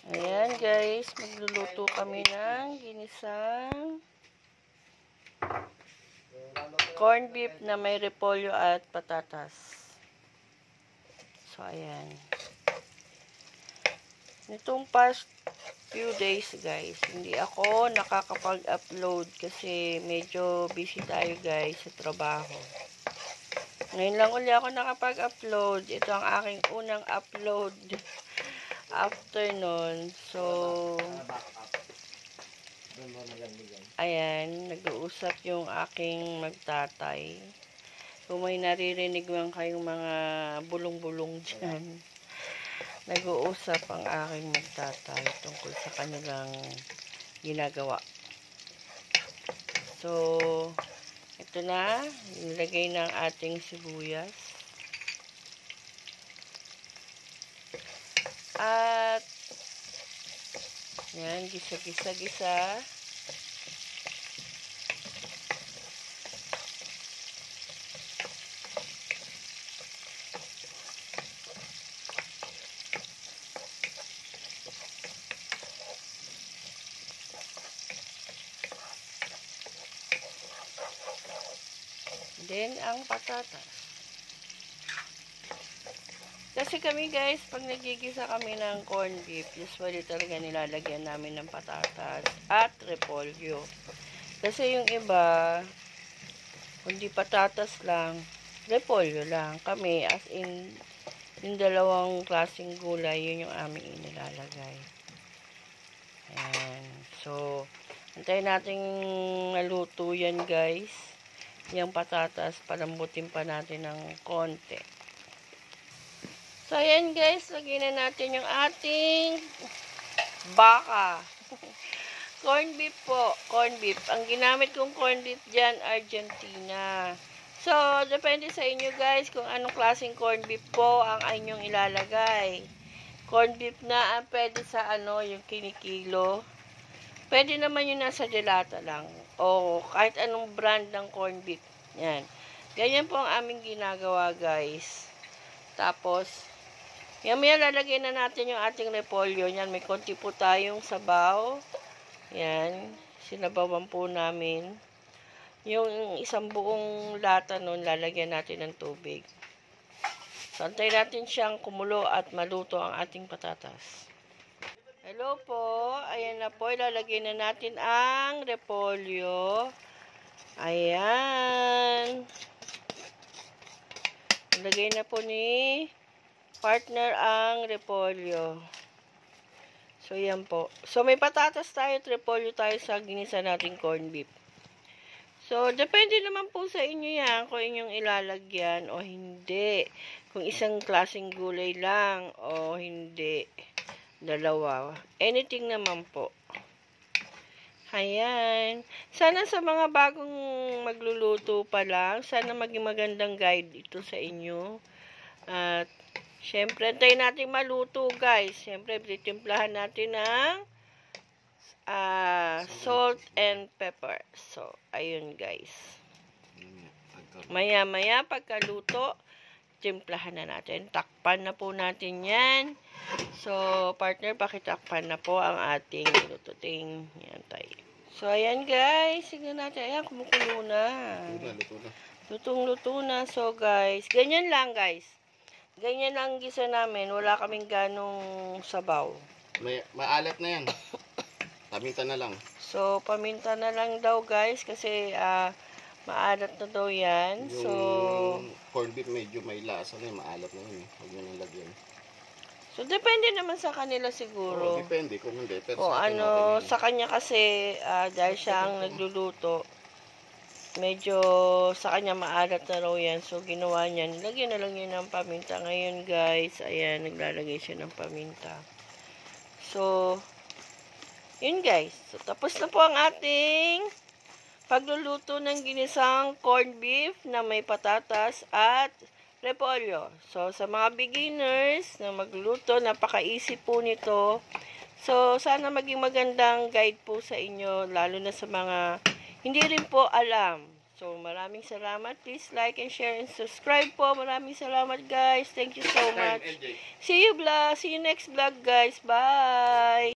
Ayan guys, magluluto kami ng ginisang corned beef na may repolyo at patatas. So ayan. Nitong past few days guys, hindi ako nakakapag-upload kasi medyo busy tayo guys sa trabaho. Ngayon lang uli ako nakapag-upload. Ito ang aking unang upload after nun. So, ayan, nag-uusap yung aking magtatay. Kung may naririnig man kayong mga bulong-bulong dyan, nag-uusap ang aking magtatay tungkol sa kanilang ginagawa. So, ito na, nilagay ng ating sibuyas. At, yan, gisa-gisa-gisa. Then, ang patatas. Kasi kami guys, pag nagigisa kami ng corned beef, usually talaga nilalagyan namin ng patatas at repolyo. Kasi yung iba, kundi patatas lang, repolyo lang. Kami, as in, yung dalawang klaseng gulay, yun yung aming inilalagay. Ayan. So, antayin natin naluto yan guys. Yung patatas, palambutin pa natin ng konti. So, ayan guys, lagyan na natin yung ating baka. Corned beef po, corned beef. Ang ginamit kong corned beef dyan, Argentina. So, depende sa inyo guys kung anong klaseng corned beef po ang inyong ilalagay. Corned beef na, pwede sa yung kinikilo. Pwede naman yung nasa delata lang. O kahit anong brand ng corned beef. Yan. Ganyan po ang aming ginagawa guys. Tapos, yan lalagyan na natin yung ating repolyo. Yan, may konti po tayong sabaw. Yan. Sinabawan po namin. Yung isang buong lata nun, lalagyan natin ng tubig. So, antayin natin siyang kumulo at maluto ang ating patatas. Hello po. Ayan na po. Ilalagay na natin ang repolyo. Ayan. Ilagay na po ni partner ang repolyo. So, yan po. So, may patatas tayo at repolyo tayo sa ginisa nating corned beef. So, depende naman po sa inyo yan kung inyong ilalagyan o hindi. Kung isang klaseng gulay lang o hindi. Dalawa. Anything naman po. Ayan. Sana sa mga bagong magluluto pa lang, sana maging magandang guide ito sa inyo. At, syempre, antayin natin maluto, guys. Syempre, titimplahan natin ng salt and pepper. So, ayun, guys. Maya-maya, pagkaluto, timplahan na natin. Takpan na po natin yan. So, partner, pakitakpan na po ang ating lututing. Yan tayo. So, ayan guys. Tignan natin. Ayan, kumukulo na. Lutong-luto na. So, guys. Ganyan lang, guys. Ganyan lang gisa namin. Wala kaming ganong sabaw. Maalat na yan. Paminta na lang. So, paminta na lang daw, guys. Kasi, maalat na daw yan. Yung so, corned beef medyo may lasa na yun. Maalat na yun. Huwag nyo nang lagyan. so, depende naman sa kanila siguro. Depende kung hindi. Pero O ano, sa kanya kasi, dahil siya ang nagluluto, medyo sa kanya maalat na raw yan. So, ginawa niya, nilagyan na lang yun ng paminta. Ngayon, guys, ayan, naglalagay siya ng paminta. So, yun guys. So, tapos na po ang ating pagluluto ng ginisang corned beef na may patatas at repolyo. So, sa mga beginners na magluto, napaka-easy po nito. So, sana maging magandang guide po sa inyo, lalo na sa mga hindi rin po alam. So, maraming salamat. Please like and share and subscribe po. Maraming salamat, guys. Thank you so much. See you next vlog, guys. Bye!